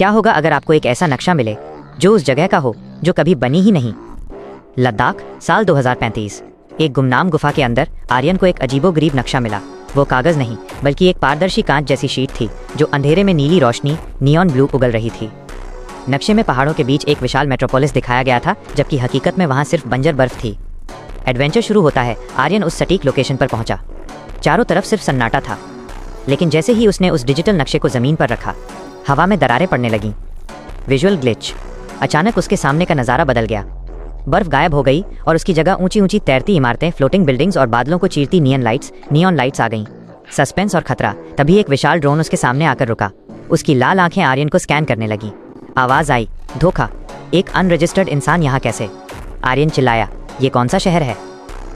क्या होगा अगर आपको एक ऐसा नक्शा मिले जो उस जगह का हो जो कभी बनी ही नहीं। लद्दाख, साल 2035। एक गुमनाम गुफा के अंदर आर्यन को एक अजीबोगरीब नक्शा मिला। वो कागज नहीं बल्कि एक पारदर्शी कांच जैसी शीट थी जो अंधेरे में नीली रोशनी नियॉन ब्लू उगल रही थी। नक्शे में पहाड़ों के बीच एक विशाल मेट्रोपोलिस दिखाया गया था, जबकि हकीकत में वहाँ सिर्फ बंजर बर्फ थी। एडवेंचर शुरू होता है। आर्यन उस सटीक लोकेशन पर पहुंचा। चारों तरफ सिर्फ सन्नाटा था, लेकिन जैसे ही उसने उस डिजिटल नक्शे को ज़मीन पर रखा, हवा में दरारें पड़ने लगीं। Visual glitch. अचानक उसके सामने का नज़ारा बदल गया। बर्फ गायब हो गई और उसकी जगह ऊंची ऊंची तैरती इमारतें, फ्लोटिंग बिल्डिंग्स और बादलों को चीरती नियॉन लाइट्स आ गईं। सस्पेंस और खतरा। तभी एक विशाल ड्रोन उसके सामने आकर रुका। उसकी लाल आंखें आर्यन को स्कैन करने लगीं। आवाज़ आई, धोखा, एक अनरजिस्टर्ड इंसान यहाँ कैसे? आर्यन चिल्लाया, ये कौन सा शहर है?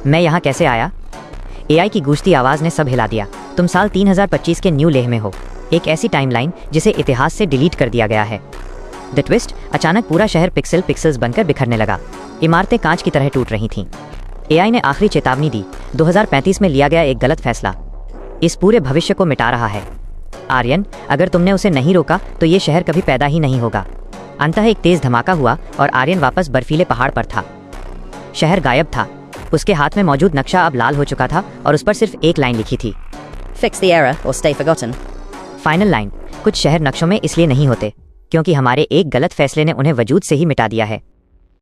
मैं यहाँ कैसे आया? एआई की गूंजती आवाज़ ने सब हिला दिया। तुम साल 3025 के न्यू लेह में हो, एक ऐसी टाइमलाइन जिसे इतिहास से डिलीट कर दिया गया है। द ट्विस्ट, अचानक पूरा शहर पिक्सेल्स बनकर बिखरने लगा। इमारतें कांच की तरह टूट रही थीं। एआई ने आखिरी चेतावनी दी, 2035 में लिया गया एक गलत फैसला इस पूरे भविष्य को मिटा रहा है। आर्यन, अगर तुमने उसे नहीं रोका तो ये शहर कभी पैदा ही नहीं होगा। अंततः एक तेज धमाका हुआ और आर्यन वापस बर्फीले पहाड़ पर था। शहर गायब था। उसके हाथ में मौजूद नक्शा अब लाल हो चुका था और उस पर सिर्फ एक लाइन लिखी थी, Fix the error or stay forgotten. Final line. कुछ शहर नक्शों में इसलिए नहीं होते क्योंकि हमारे एक गलत फैसले ने उन्हें वजूद से ही मिटा दिया है।